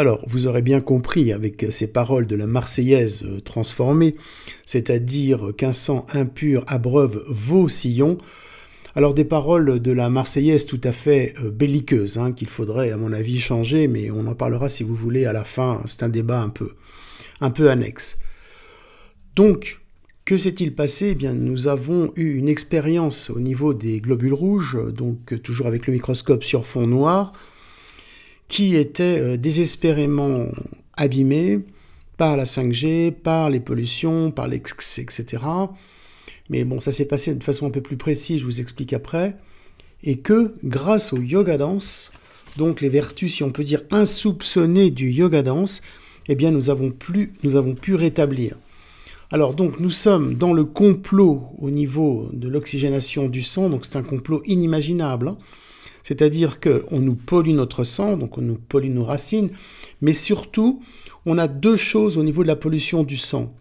Alors, vous aurez bien compris avec ces paroles de la Marseillaise transformée, c'est-à-dire qu'un sang impur abreuve vos sillons. Alors, des paroles de la Marseillaise tout à fait belliqueuses, qu'il faudrait, à mon avis, changer, mais on en parlera si vous voulez à la fin. C'est un débat un peu annexe. Donc, que s'est-il passé? Eh bien, nous avons eu une expérience au niveau des globules rouges, donc toujours avec le microscope sur fond noir, qui était désespérément abîmé par la 5G, par les pollutions, par l'ex, etc. Mais bon, ça s'est passé de façon un peu plus précise, je vous explique après. Et que, grâce au yoga dance, donc les vertus, si on peut dire, insoupçonnées du yoga dance, eh bien, nous avons pu rétablir. Alors, donc, nous sommes dans le complot au niveau de l'oxygénation du sang, donc c'est un complot inimaginable, C'est-à-dire qu'on nous pollue notre sang, donc on nous pollue nos racines, mais surtout, on a deux choses au niveau de la pollution du sang.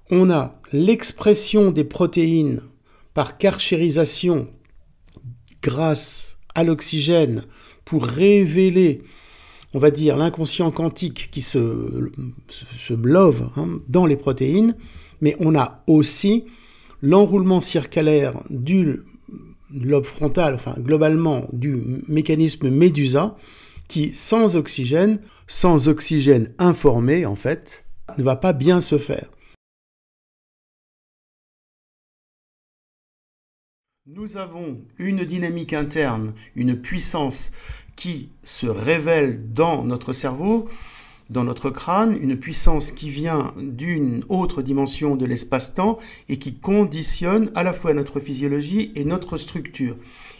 On a l'expression des protéines par carchérisation grâce à l'oxygène pour révéler, on va dire, l'inconscient quantique qui se love dans les protéines, mais on a aussi l'enroulement circulaire du lobe frontal, enfin globalement du mécanisme médusa, qui sans oxygène informé en fait, ne va pas bien se faire. Nous avons une dynamique interne, une puissance qui se révèle dans notre cerveau, dans notre crâne, une puissance qui vient d'une autre dimension de l'espace-temps et qui conditionne à la fois notre physiologie et notre structure.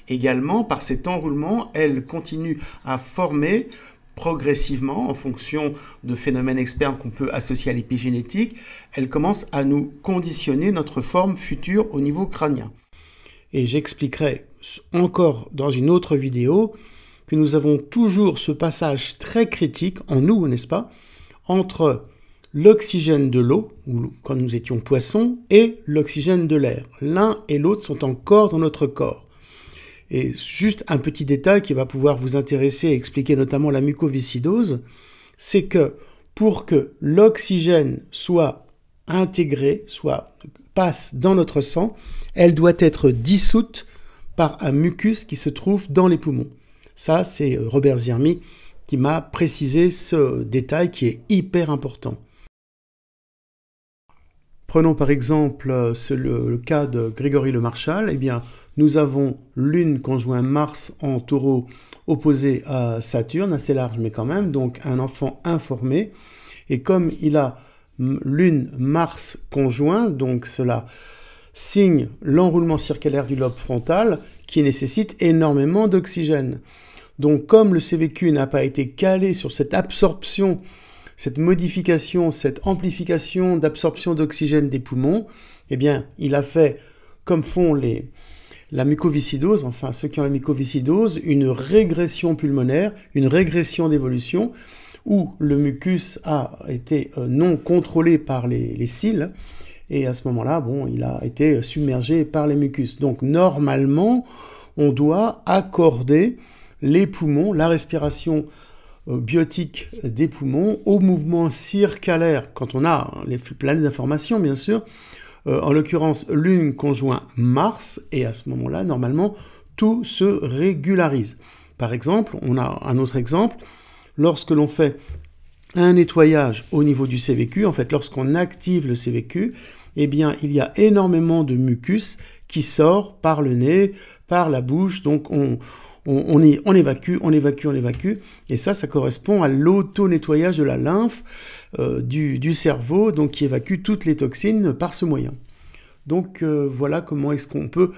Également, par cet enroulement, elle continue à former progressivement, en fonction de phénomènes externes qu'on peut associer à l'épigénétique, elle commence à nous conditionner notre forme future au niveau crânien. Et j'expliquerai encore dans une autre vidéo que nous avons toujours ce passage très critique en nous, n'est-ce pas, entre l'oxygène de l'eau, quand nous étions poissons, et l'oxygène de l'air. L'un et l'autre sont encore dans notre corps. Et juste un petit détail qui va pouvoir vous intéresser et expliquer notamment la mucoviscidose, c'est que pour que l'oxygène soit intégré, passe dans notre sang, elle doit être dissoute par un mucus qui se trouve dans les poumons. Ça, c'est Robert Ziermi qui m'a précisé ce détail qui est hyper important. Prenons par exemple le cas de Grégory Le Marchal. Eh bien, nous avons Lune conjoint Mars en Taureau opposé à Saturne, assez large mais quand même, donc un enfant informé. Et comme il a Lune Mars conjoint, donc cela signe l'enroulement circulaire du lobe frontal qui nécessite énormément d'oxygène. Donc comme le CVQ n'a pas été calé sur cette absorption, cette modification, cette amplification d'absorption d'oxygène des poumons, eh bien il a fait, comme font la mucoviscidose, enfin ceux qui ont la mucoviscidose, une régression pulmonaire, une régression d'évolution, où le mucus a été non contrôlé par les cils, et à ce moment-là, bon, il a été submergé par les mucus. Donc normalement, on doit accorder les poumons, la respiration biotique des poumons au mouvement circulaire, quand on a les planètes d'information, bien sûr, en l'occurrence Lune conjoint Mars, et à ce moment-là, normalement, tout se régularise. Par exemple, on a un autre exemple, lorsque l'on fait un nettoyage au niveau du CVQ, en fait, lorsqu'on active le CVQ, eh bien, il y a énormément de mucus qui sort par le nez, par la bouche, donc on évacue, et ça correspond à l'auto-nettoyage de la lymphe du cerveau, donc qui évacue toutes les toxines par ce moyen. Donc voilà comment est-ce qu'on peut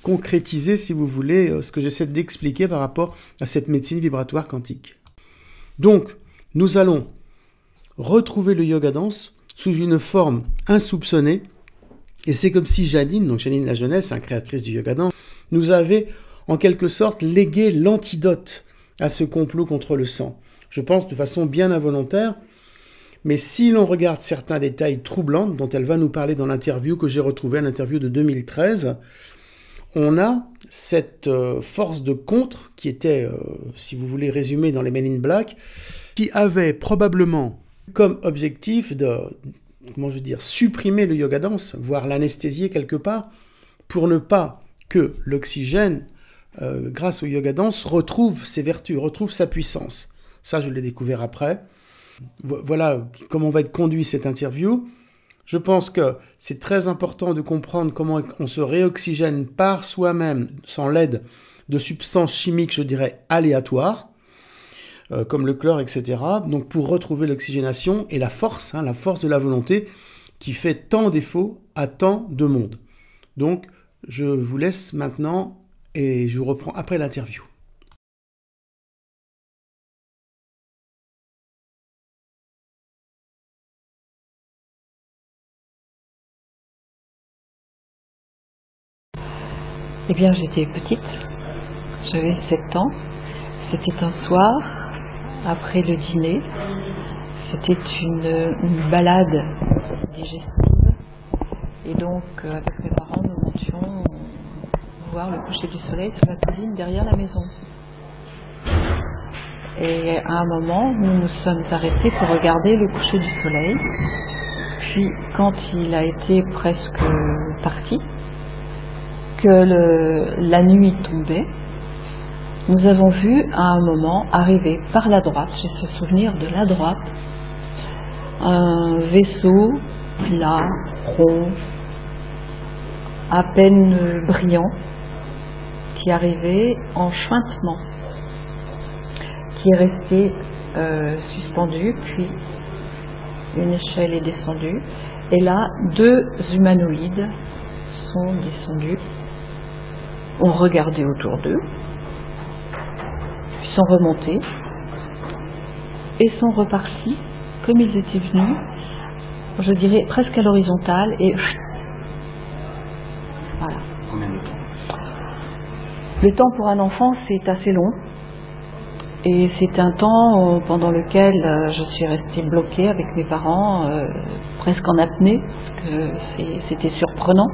concrétiser, si vous voulez, ce que j'essaie d'expliquer par rapport à cette médecine vibratoire quantique. Donc, nous allons retrouver le yoga dance sous une forme insoupçonnée, et c'est comme si Janine, donc Janine La Jeunesse, créatrice du yoga dance, nous avait en quelque sorte légué l'antidote à ce complot contre le sang. Je pense de façon bien involontaire, mais si l'on regarde certains détails troublants dont elle va nous parler dans l'interview que j'ai retrouvée, l'interview de 2013, on a cette force de contre qui était, si vous voulez résumer dans les Men in Black, qui avait probablement comme objectif de, comment je veux dire, supprimer le yoga dance, voire l'anesthésier quelque part, pour ne pas que l'oxygène, grâce au yoga dance, retrouve ses vertus, retrouve sa puissance. Ça, je l'ai découvert après. Voilà comment va être conduit cette interview. Je pense que c'est très important de comprendre comment on se réoxygène par soi-même, sans l'aide de substances chimiques, je dirais, aléatoires, comme le chlore, etc. Donc pour retrouver l'oxygénation et la force de la volonté qui fait tant défaut à tant de monde. Donc je vous laisse maintenant et je vous reprends après l'interview. Eh bien, j'étais petite, j'avais 7 ans, c'était un soir, après le dîner, c'était une balade digestive, et donc avec mes parents, nous montions voir le coucher du soleil sur la colline derrière la maison. Et à un moment, nous nous sommes arrêtés pour regarder le coucher du soleil, puis quand il a été presque parti, que la nuit tombait, nous avons vu à un moment arriver par la droite, j'ai ce souvenir de la droite, un vaisseau plat, rond, à peine brillant, qui arrivait en chuintement, qui est resté suspendu, puis une échelle est descendue, et là, 2 humanoïdes sont descendus, ont regardé autour d'eux, puis sont remontés et sont repartis comme ils étaient venus, je dirais presque à l'horizontale, et voilà. Combien de temps? Le temps pour un enfant, c'est assez long, et c'est un temps pendant lequel je suis restée bloquée avec mes parents, presque en apnée, parce que c'était surprenant.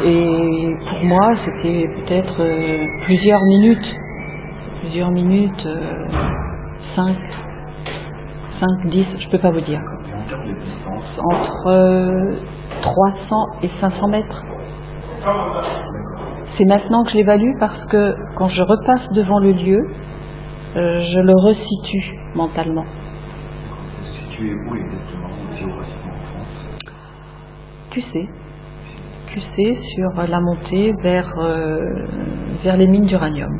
Et pour moi, c'était peut-être plusieurs minutes, 5, 10, je peux pas vous dire. Et en termes de distance? Entre 300 et 500 mètres. C'est maintenant que je l'évalue parce que quand je repasse devant le lieu, je le resitue mentalement. Ça se situe où exactement, géographiquement en France? QC sur la montée vers les mines d'uranium.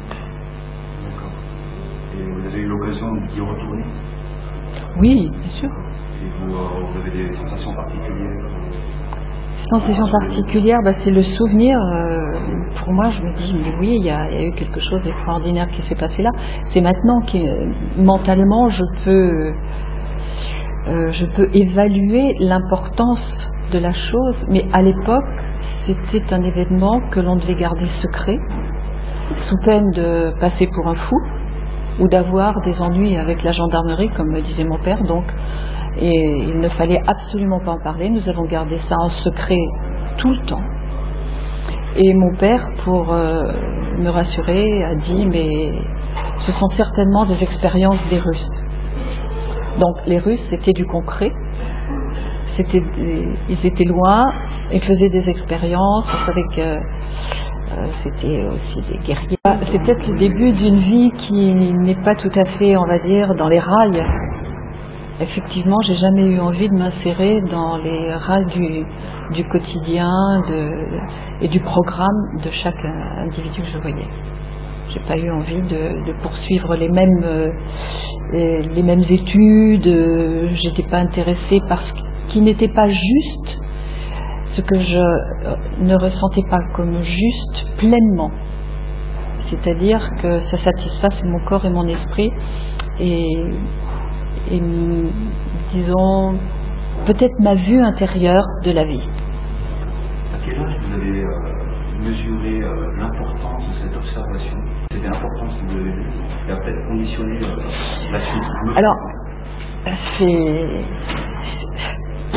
D'accord. Et vous avez eu l'occasion d'y retourner? Oui, bien sûr. Et vous avez des sensations particulières? Sensations particulières, c'est le souvenir. Pour moi, je me dis, mais oui, il y a eu quelque chose d'extraordinaire qui s'est passé là. C'est maintenant que mentalement, je peux évaluer l'importance de la chose, mais à l'époque, c'était un événement que l'on devait garder secret, sous peine de passer pour un fou ou d'avoir des ennuis avec la gendarmerie, comme me disait mon père. Donc, et il ne fallait absolument pas en parler. Nous avons gardé ça en secret tout le temps. Et mon père, pour me rassurer, a dit, mais ce sont certainement des expériences des Russes. Donc les Russes, c'était du concret. Ils étaient loin, ils faisaient des expériences, on savait que c'était aussi des guerriers. C'est peut-être le début d'une vie qui n'est pas tout à fait, on va dire, dans les rails. Effectivement, j'ai jamais eu envie de m'insérer dans les rails du quotidien et du programme de chaque individu que je voyais. J'ai pas eu envie de poursuivre les mêmes études. J'étais pas intéressée par ce qui n'était pas juste, ce que je ne ressentais pas comme juste pleinement. C'est-à-dire que ça satisfasse mon corps et mon esprit et disons, peut-être ma vue intérieure de la vie. À quel âge vous avez mesuré l'importance de cette observation? C'était l'importance que vous avez vue et a peut-être conditionné la suite? Alors,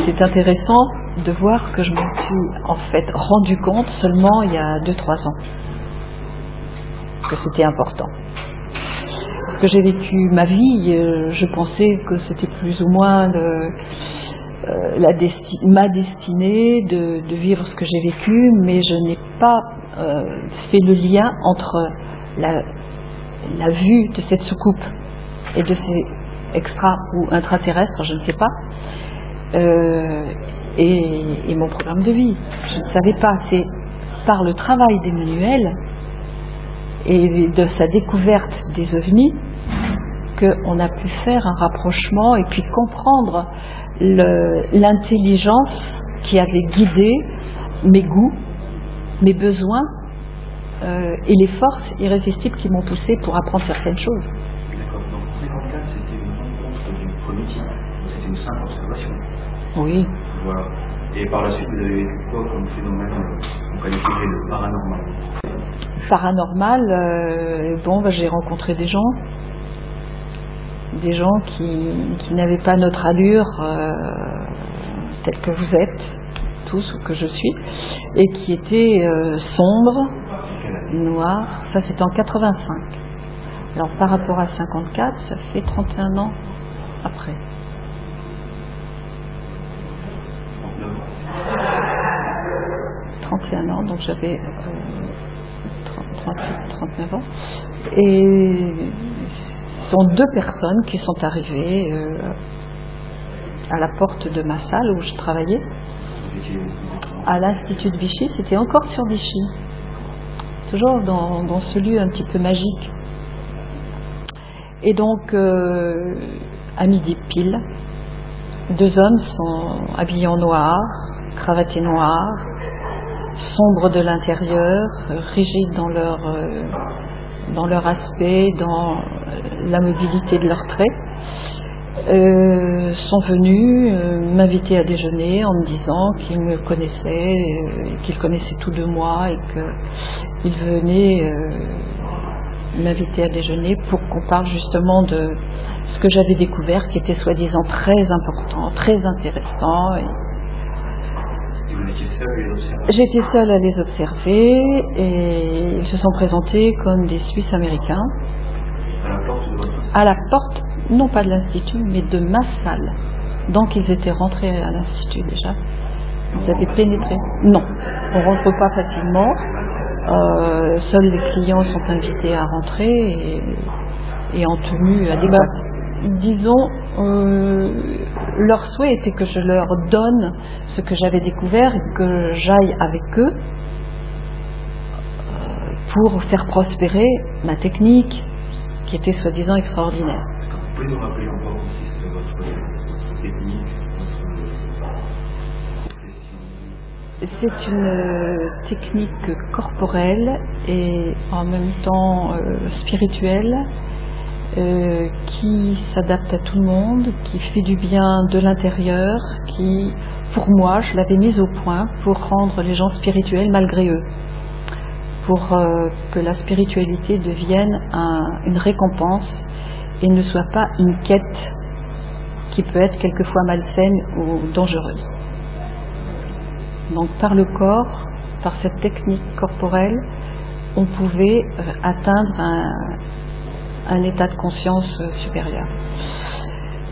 c'est intéressant de voir que je m'en suis en fait rendu compte seulement il y a 2-3 ans que c'était important. Parce que j'ai vécu ma vie, je pensais que c'était plus ou moins ma destinée de vivre ce que j'ai vécu, mais je n'ai pas fait le lien entre la vue de cette soucoupe et de ces extra ou intraterrestres, je ne sais pas, et mon programme de vie. Je ne savais pas. C'est par le travail d'Emmanuel et de sa découverte des ovnis qu'on a pu faire un rapprochement et puis comprendre l'intelligence qui avait guidé mes goûts, mes besoins et les forces irrésistibles qui m'ont poussé pour apprendre certaines choses. D'accord. Donc 54, c'était une rencontre du premier type, c'était une simple observation. Oui. Voilà. Et par la suite, vous avez vécu quoi comme phénomène qu'on qualifierait de paranormal? Paranormal, j'ai rencontré des gens qui n'avaient pas notre allure telle que vous êtes tous ou que je suis, et qui étaient sombres, noirs. Ça c'était en 85. Alors par rapport à 54, ça fait 31 ans après. 31 ans, donc j'avais 39 ans. Et ce sont deux personnes qui sont arrivées à la porte de ma salle où je travaillais, à l'Institut de Vichy. C'était encore sur Vichy, toujours dans ce lieu un petit peu magique. Et donc, à midi pile, deux hommes sont habillés en noir, cravatés noires, sombres de l'intérieur, rigides dans leur aspect, dans la mobilité de leurs traits, sont venus m'inviter à déjeuner en me disant qu'ils me connaissaient, qu'ils connaissaient tout de moi et qu'ils venaient m'inviter à déjeuner pour qu'on parle justement de ce que j'avais découvert qui était soi-disant très important, très intéressant. J'étais seule à les observer et ils se sont présentés comme des Suisses américains à la porte, non pas de l'Institut, mais de ma salle. Donc ils étaient rentrés à l'Institut déjà. Ils avaient pénétré. Non, on ne rentre pas facilement. Seuls les clients sont invités à rentrer et en tenue adéquate. Disons, leur souhait était que je leur donne ce que j'avais découvert et que j'aille avec eux pour faire prospérer ma technique qui était soi-disant extraordinaire. Vous pouvez nous rappeler en quoi consiste votre technique, C'est une technique corporelle et en même temps spirituelle qui s'adapte à tout le monde, qui fait du bien de l'intérieur, qui, pour moi, je l'avais mise au point pour rendre les gens spirituels malgré eux, pour que la spiritualité devienne une récompense et ne soit pas une quête qui peut être quelquefois malsaine ou dangereuse. Donc par le corps, par cette technique corporelle, on pouvait atteindre un état de conscience supérieur.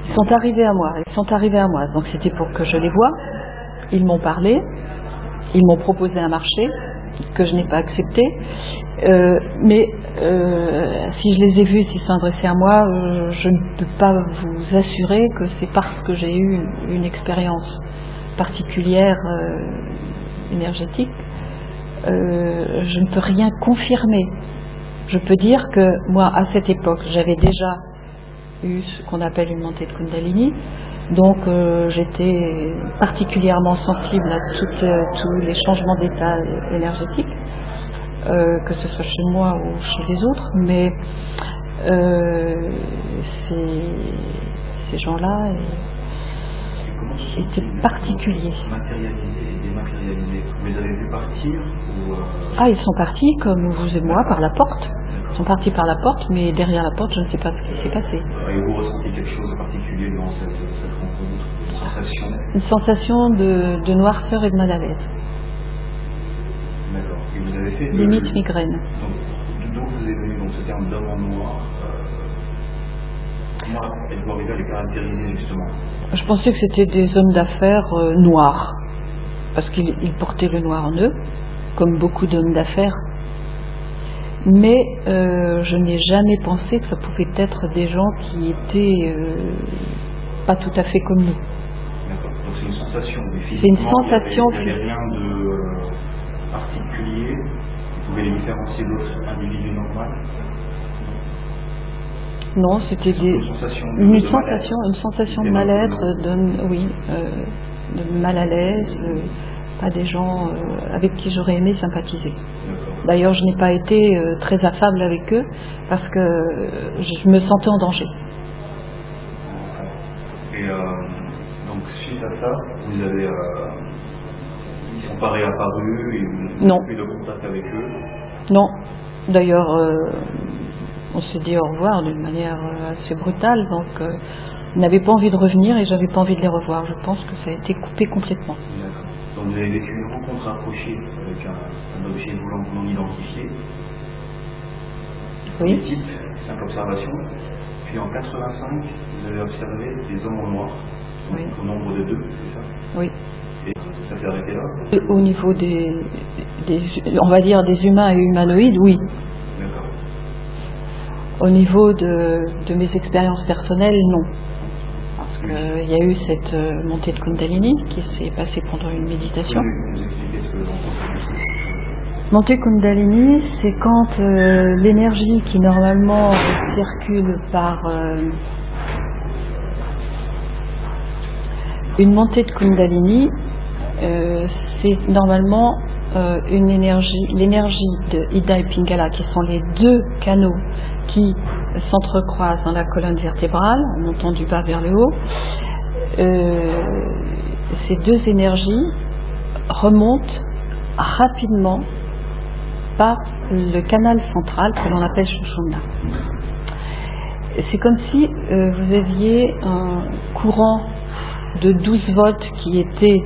Ils sont arrivés à moi, donc c'était pour que je les voie. Ils m'ont parlé, ils m'ont proposé un marché que je n'ai pas accepté, mais si je les ai vus, s'ils sont adressés à moi, je ne peux pas vous assurer que c'est parce que j'ai eu une expérience particulière énergétique. Je ne peux rien confirmer. Je peux dire que moi, à cette époque, j'avais déjà eu ce qu'on appelle une montée de Kundalini, donc j'étais particulièrement sensible à tous les changements d'état énergétique, que ce soit chez moi ou chez les autres, mais ces gens-là étaient particuliers. Vous les avez vus partir ou Ah, ils sont partis comme vous et moi par la porte. Ils sont partis par la porte, mais derrière la porte, je ne sais pas ce qui s'est passé. Et vous ressentez quelque chose de particulier durant cette rencontre? Une sensation? Une sensation de noirceur et de mal à l'aise. D'accord. Et vous avez fait limite migraine. Donc, d'où vous est venu donc, ce terme d'homme en noir Comment êtes-vous arrivé à les caractériser justement? Je pensais que c'était des hommes d'affaires noirs, parce qu'ils portaient le noir en eux, comme beaucoup d'hommes d'affaires. Mais je n'ai jamais pensé que ça pouvait être des gens qui étaient pas tout à fait comme nous. D'accord. Donc c'est une sensation. C'est une sensation. Il n'y avait rien de particulier qui pouvait les différencier d'autres individus normaux? Non, c'était une sensation de mal-être, oui, de mal à l'aise, pas des gens avec qui j'aurais aimé sympathiser. D'ailleurs, je n'ai pas été très affable avec eux parce que je me sentais en danger. Et donc, suite à ça, vous avez, ils sont pas réapparus et vous n'avez plus de contact avec eux? Non. D'ailleurs, on s'est dit au revoir d'une manière assez brutale, donc on n'avait pas envie de revenir et j'avais pas envie de les revoir. Je pense que ça a été coupé complètement. D'accord. Donc vous avez vécu une rencontre rapprochée avec un objet volant non identifié. Oui. Type, simple observation. Puis en 85, vous avez observé des hommes en noir, donc oui. Au nombre de 2, c'est ça? Oui. Et ça s'est arrêté là? Et au niveau on va dire des humains et humanoïdes, oui. D'accord. Au niveau de mes expériences personnelles, non. Parce qu'il y a eu cette montée de Kundalini qui s'est passée pendant une méditation. Vous expliquez ce que vous entendez? Montée Kundalini, c'est quand l'énergie qui normalement circule par une montée de Kundalini, c'est normalement l'énergie de Ida et Pingala, qui sont les deux canaux qui s'entrecroisent dans la colonne vertébrale, en montant du bas vers le haut. Ces deux énergies remontent rapidement par le canal central que l'on appelle Sushumna. C'est comme si vous aviez un courant de 12 volts qui était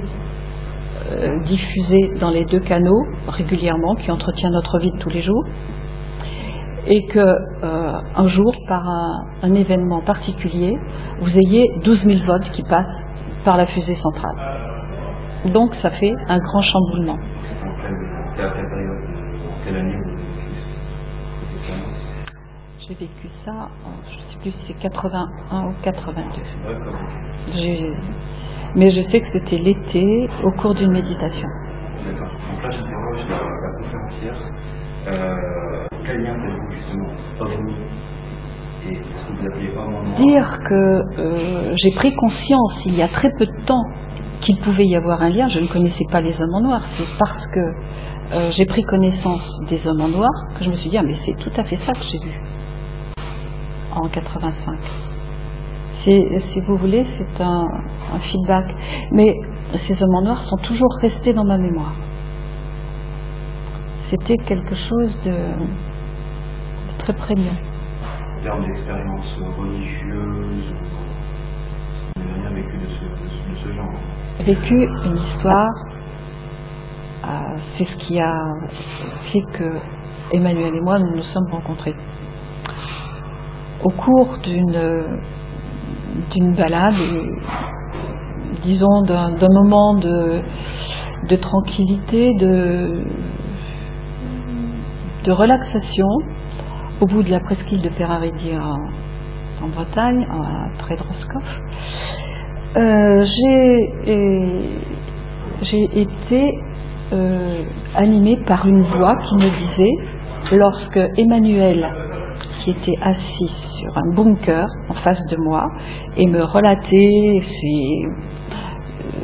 diffusé dans les deux canaux régulièrement, qui entretient notre vie de tous les jours, et que un jour, par un événement particulier, vous ayez 12 000 volts qui passent par la fusée centrale. Donc ça fait un grand chamboulement. C'est à quelle période, en quelle année vous avez vécu cette expérience? J'ai vécu ça, je ne sais plus si c'est 81 ou 82. D'accord. Mais je sais que c'était l'été, au cours d'une méditation. D'accord. Donc là, j'interroge la conférencière. Quel lien avez-vous justement ovni et ce que vous appelez homme en noir? Dire que j'ai pris conscience il y a très peu de temps qu'il pouvait y avoir un lien. Je ne connaissais pas les hommes en noir. C'est parce que j'ai pris connaissance des hommes en noir que je me suis dit, ah mais c'est tout à fait ça que j'ai vu en 85. Si vous voulez, c'est un feedback. Mais ces hommes en noir sont toujours restés dans ma mémoire. C'était quelque chose de très prégnant. En termes d'expérience religieuse, vous n'avez rien vécu de ce genre? Vécu une histoire, c'est ce qui a fait que Emmanuel et moi nous nous sommes rencontrés. Au cours d'une balade, disons d'un moment de tranquillité, de relaxation, au bout de la presqu'île de Peraridie en Bretagne, près de Roscoff, j'ai été animée par une voix qui me disait, lorsque Emmanuel, qui était assis sur un bunker en face de moi et me relatait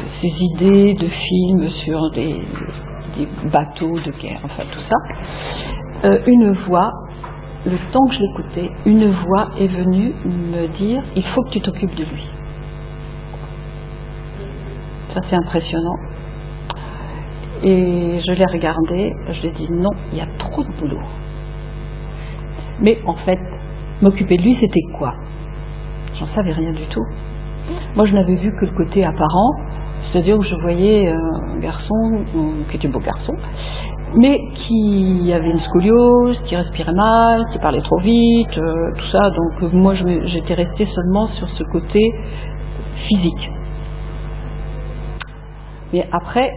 ses idées de films sur des bateaux de guerre, enfin tout ça, une voix, le temps que je l'écoutais, une voix est venue me dire, il faut que tu t'occupes de lui. Ça c'est impressionnant. Et je l'ai regardé, je lui ai dit non, il y a trop de boulot. Mais en fait, m'occuper de lui, c'était quoi? J'en savais rien du tout. Moi, je n'avais vu que le côté apparent, c'est-à-dire que je voyais un garçon, qui était un beau garçon, mais qui avait une scoliose, qui respirait mal, qui parlait trop vite, tout ça. Donc moi j'étais restée seulement sur ce côté physique. Mais après,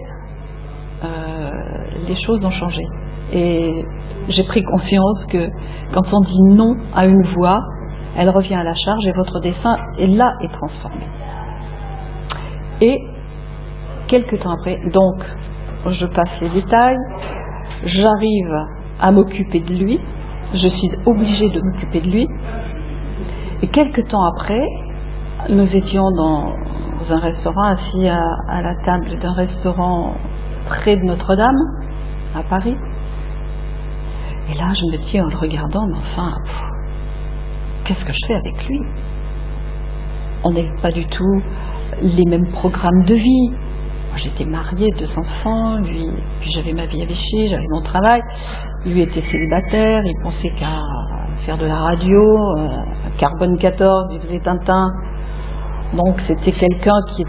les choses ont changé. Et j'ai pris conscience que quand on dit non à une voix, elle revient à la charge et votre destin est là est transformé. Et quelques temps après, donc je passe les détails, j'arrive à m'occuper de lui, je suis obligée de m'occuper de lui, et quelques temps après, nous étions dans un restaurant, assis à la table d'un restaurant près de Notre-Dame, à Paris, et là je me dis en le regardant, mais enfin, qu'est-ce que je fais avec lui? On n'est pas du tout les mêmes programmes de vie. J'étais mariée, 2 enfants, lui, puis j'avais ma vie à Vichy, j'avais mon travail. Lui était célibataire, il pensait qu'à faire de la radio, Carbone 14, il faisait Tintin. Donc c'était quelqu'un qui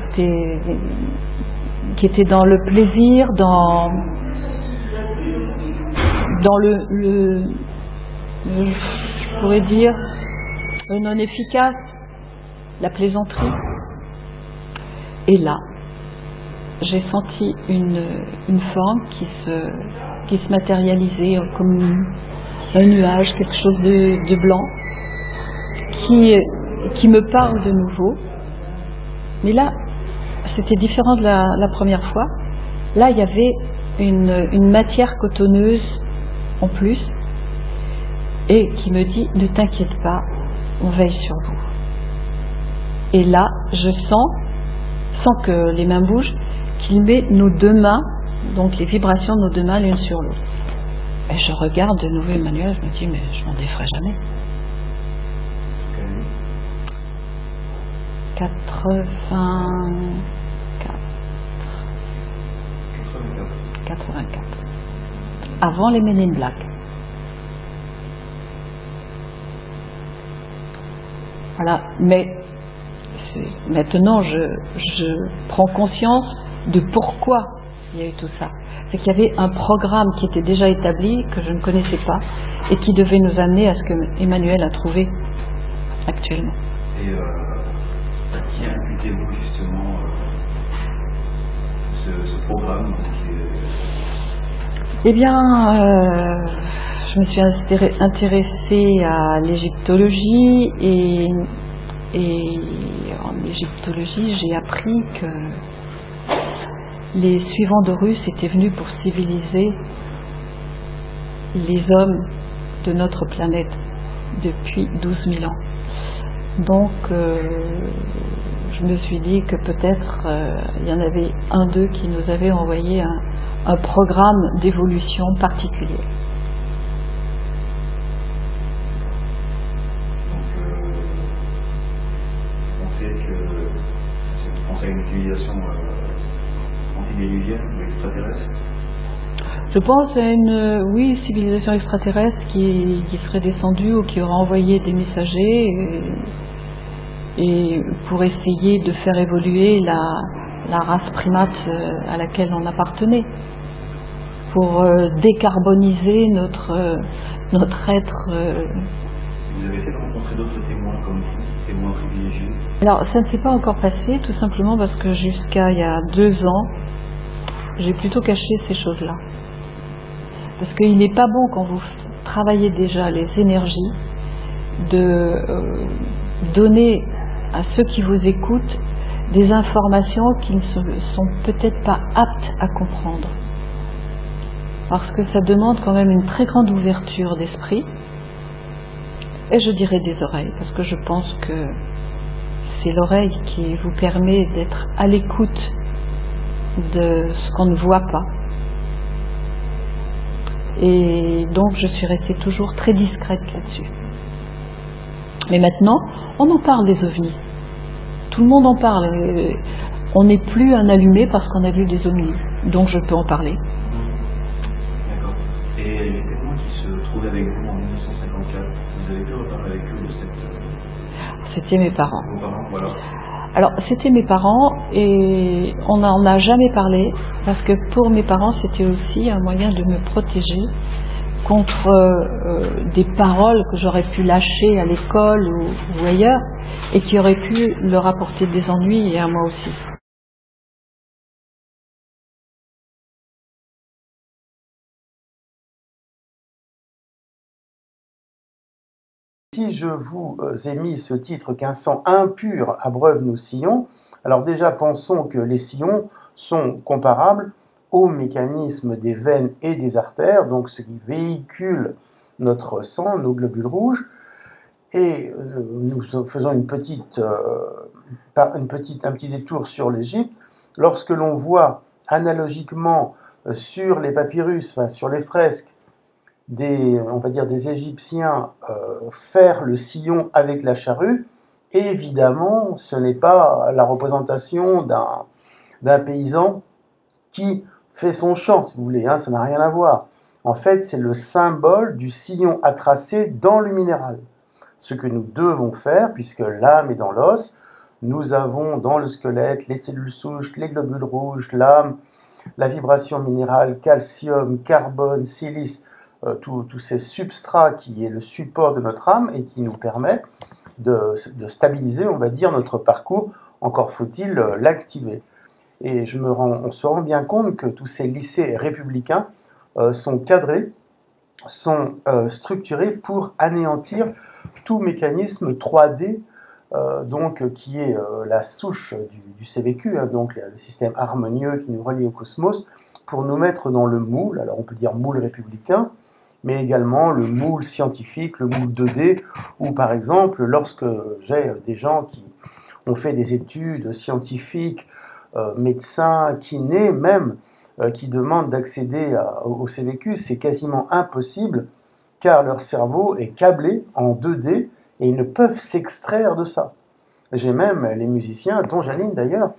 était dans le plaisir, dans le je pourrais dire, le non efficace, la plaisanterie. Et là, j'ai senti une forme qui se matérialisait comme un nuage, quelque chose de blanc, qui me parle de nouveau. Mais là, c'était différent de la première fois. Là, il y avait une matière cotonneuse en plus, et qui me dit, ne t'inquiète pas, on veille sur vous. Et là, je sens, sans que les mains bougent, qu'il met nos 2 mains, donc les vibrations de nos 2 mains l'une sur l'autre. Et je regarde de nouveau Emmanuel, je me dis, mais je m'en déferai jamais. 84. Avant les Men in Black. Voilà, mais maintenant je prends conscience de pourquoi il y a eu tout ça. C'est qu'il y avait un programme qui était déjà établi, que je ne connaissais pas, et qui devait nous amener à ce que Emmanuel a trouvé actuellement. Et à qui imputez-vous justement ce programme Eh bien, je me suis intéressée à l'égyptologie et en égyptologie, j'ai appris que les suivants d'Horus étaient venus pour civiliser les hommes de notre planète depuis 12 000 ans. Donc, je me suis dit que peut-être il y en avait un d'eux qui nous avait envoyé un programme d'évolution particulier. Vous pensez à une civilisation antédiluvienne ou extraterrestre? Je pense à une civilisation extraterrestre qui serait descendue ou qui aurait envoyé des messagers et pour essayer de faire évoluer la race primate à laquelle on appartenait, pour décarboniser notre être. Vous avez essayé de rencontrer d'autres témoins comme vous, témoins privilégiés? Alors ça ne s'est pas encore passé, tout simplement parce que jusqu'à il y a 2 ans, j'ai plutôt caché ces choses-là. Parce qu'il n'est pas bon, quand vous travaillez déjà les énergies, de donner à ceux qui vous écoutent des informations qui ne sont peut-être pas aptes à comprendre. Parce que ça demande quand même une très grande ouverture d'esprit, et je dirais des oreilles, parce que je pense que c'est l'oreille qui vous permet d'être à l'écoute de ce qu'on ne voit pas. Et donc je suis restée toujours très discrète là-dessus. Mais maintenant, on en parle des ovnis. Tout le monde en parle. On n'est plus un allumé parce qu'on a vu des ovnis. Donc je peux en parler. D'accord. Et les témoins qui se trouvaient avec vous en 1954, vous avez pu reparler avec eux de cette... C'était mes parents. Vos parents, voilà. Alors, c'était mes parents Et on n'en a jamais parlé, parce que pour mes parents, c'était aussi un moyen de me protéger contre des paroles que j'aurais pu lâcher à l'école ou ailleurs, et qui auraient pu leur apporter des ennuis, et à moi aussi. Si je vous ai mis ce titre qu'un sang impur abreuve nos sillons, alors déjà pensons que les sillons sont comparables au mécanisme des veines et des artères, donc ce qui véhicule notre sang, nos globules rouges, et nous faisons un petit détour sur l'Égypte. Lorsque l'on voit analogiquement sur les papyrus, enfin, sur les fresques, on va dire des Égyptiens faire le sillon avec la charrue, évidemment, ce n'est pas la représentation d'un paysan qui fait son champ, si vous voulez, hein, ça n'a rien à voir. En fait, c'est le symbole du sillon à tracer dans le minéral. Ce que nous devons faire, puisque l'âme est dans l'os, nous avons dans le squelette les cellules souches, les globules rouges, l'âme, la vibration minérale, calcium, carbone, silice, tous ces substrats qui est le support de notre âme et qui nous permet de stabiliser, on va dire, notre parcours. Encore faut-il l'activer. Et on se rend bien compte que tous ces lycées républicains sont cadrés, sont structurés pour anéantir tout mécanisme 3D, donc qui est la souche du CVQ, hein, donc le système harmonieux qui nous relie au cosmos, pour nous mettre dans le moule. Alors on peut dire moule républicain, mais également le moule scientifique, le moule 2D, ou par exemple, lorsque j'ai des gens qui ont fait des études scientifiques, médecins, kinés même, qui demandent d'accéder au CVQ, c'est quasiment impossible, car leur cerveau est câblé en 2D, et ils ne peuvent s'extraire de ça. J'ai même les musiciens, dont Jaline d'ailleurs,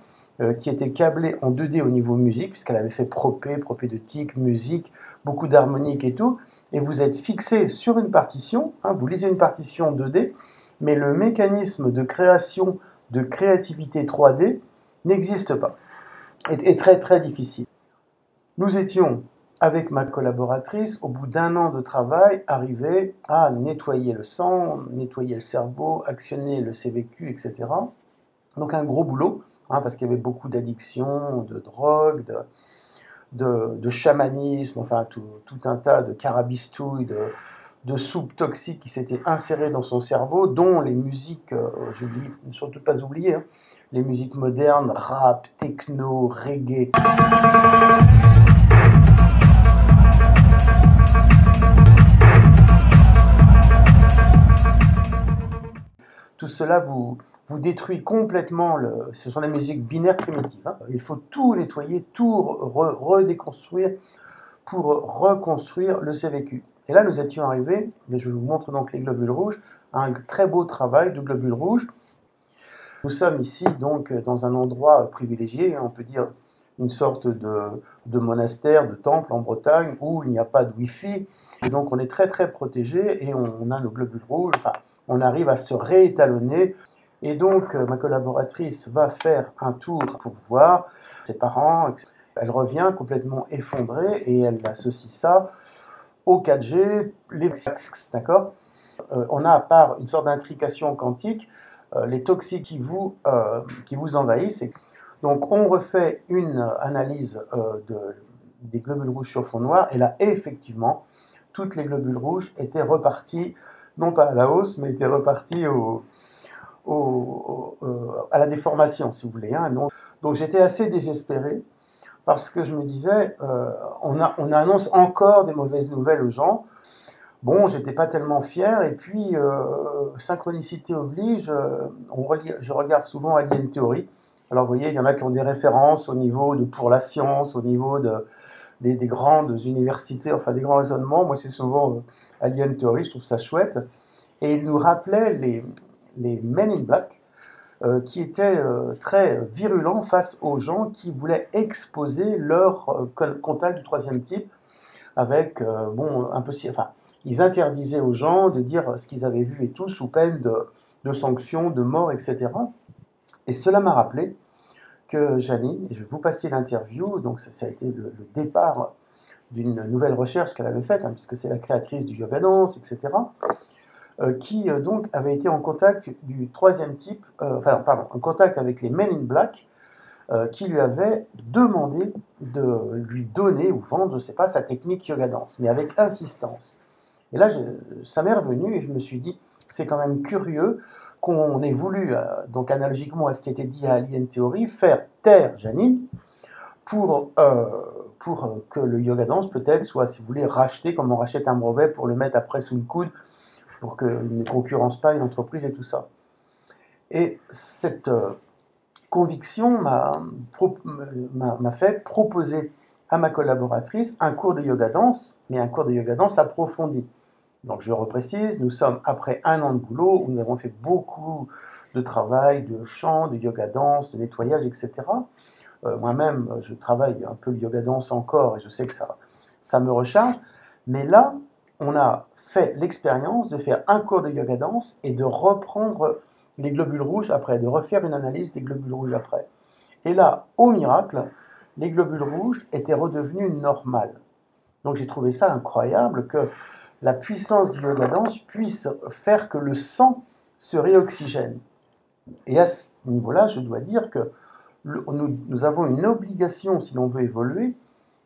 qui étaient câblés en 2D au niveau musique, puisqu'elle avait fait propédeutique, musique, beaucoup d'harmonique et tout, et vous êtes fixé sur une partition, hein, vous lisez une partition 2D, mais le mécanisme de création, de créativité 3D n'existe pas, est très très difficile. Nous étions, avec ma collaboratrice, au bout d'1 an de travail, arrivés à nettoyer le sang, nettoyer le cerveau, actionner le CVQ, etc. Donc un gros boulot, hein, parce qu'il y avait beaucoup d'addictions, de drogue, de chamanisme, enfin tout un tas de carabistouilles, de soupes toxiques qui s'étaient insérées dans son cerveau, dont les musiques, j'oublie, surtout pas oublier, hein, les musiques modernes, rap, techno, reggae. Tout cela vous détruit complètement, ce sont les musiques binaires primitives. Hein. Il faut tout nettoyer, tout redéconstruire pour reconstruire le CVQ. Et là, nous étions arrivés, et je vous montre donc les globules rouges, à un très beau travail de globules rouges. Nous sommes ici donc dans un endroit privilégié, on peut dire une sorte de monastère, de temple en Bretagne, où il n'y a pas de Wi-Fi, et donc on est très très protégé, et on a nos globules rouges, enfin, on arrive à se réétalonner. Et donc, ma collaboratrice va faire un tour pour voir ses parents. Elle revient complètement effondrée et elle associe ça au 4G, les d'accord. On a, à part une sorte d'intrication quantique, les toxiques qui vous envahissent. Donc, on refait une analyse des globules rouges sur fond noir. Et là, effectivement, toutes les globules rouges étaient repartis, non pas à la hausse, mais étaient repartis à la déformation, si vous voulez. Hein. Donc j'étais assez désespéré parce que je me disais, on annonce encore des mauvaises nouvelles aux gens. Bon, j'étais pas tellement fier, et puis synchronicité oblige, je regarde souvent Alien Theory. Alors vous voyez, il y en a qui ont des références au niveau de Pour la Science, au niveau des grandes universités, enfin des grands raisonnements. Moi, c'est souvent Alien Theory, je trouve ça chouette. Et il nous rappelait les Men in Black, qui étaient très virulents face aux gens qui voulaient exposer leur contact du 3e type avec, ils interdisaient aux gens de dire ce qu'ils avaient vu et tout, sous peine de sanctions, de mort, etc. Et cela m'a rappelé que Janine, et je vais vous passer l'interview, donc ça a été le départ d'une nouvelle recherche qu'elle avait faite, hein, puisque c'est la créatrice du yoga dance, etc., qui donc avait été en contact du troisième type, en contact avec les Men in Black, qui lui avaient demandé de lui donner ou vendre, je ne sais pas, sa technique yoga dance, mais avec insistance. Et là, ça m'est revenu et je me suis dit, c'est quand même curieux qu'on ait voulu, donc analogiquement à ce qui était dit à Alien Theory, faire taire Janine pour que le yoga dance peut-être soit, si vous voulez, racheté comme on rachète un brevet pour le mettre après sous le coude, pour qu'il ne concurrence pas une entreprise et tout ça. Et cette conviction m'a fait proposer à ma collaboratrice un cours de yoga dance, mais un cours de yoga dance approfondi. Donc je reprécise, nous sommes après 1 an de boulot où nous avons fait beaucoup de travail, de chant, de yoga dance, de nettoyage, etc. Moi-même, je travaille un peu le yoga dance encore et je sais que ça me recharge. Mais là, on a fait l'expérience de faire un cours de yoga dance et de reprendre les globules rouges après, de refaire une analyse des globules rouges après. Et là, au miracle, les globules rouges étaient redevenus normales. Donc j'ai trouvé ça incroyable que la puissance du yoga dance puisse faire que le sang se réoxygène. Et à ce niveau-là, je dois dire que nous avons une obligation, si l'on veut évoluer,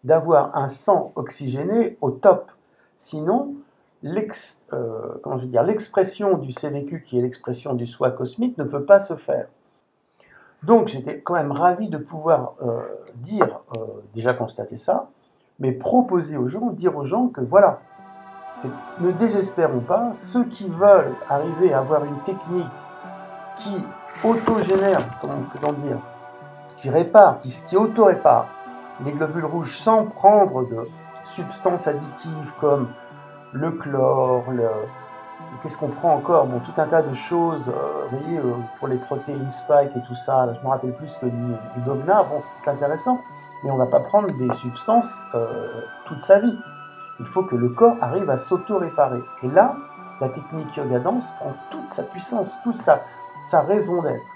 d'avoir un sang oxygéné au top. Sinon, l'expression du CVQ, qui est l'expression du soi cosmique, ne peut pas se faire. Donc j'étais quand même ravi de pouvoir déjà constater ça, mais proposer aux gens, dire aux gens que voilà, ne désespérons pas, ceux qui veulent arriver à avoir une technique qui autogénère, comment peut-on dire, qui répare, qui auto-répare les globules rouges sans prendre de substances additives comme le chlore, qu'est-ce qu'on prend encore, bon, tout un tas de choses, vous voyez, pour les protéines spike et tout ça, là, je me rappelle plus que du Dogna, bon, c'est intéressant, mais on ne va pas prendre des substances toute sa vie. Il faut que le corps arrive à s'auto-réparer. Et là, la technique yoga dance prend toute sa puissance, toute sa raison d'être.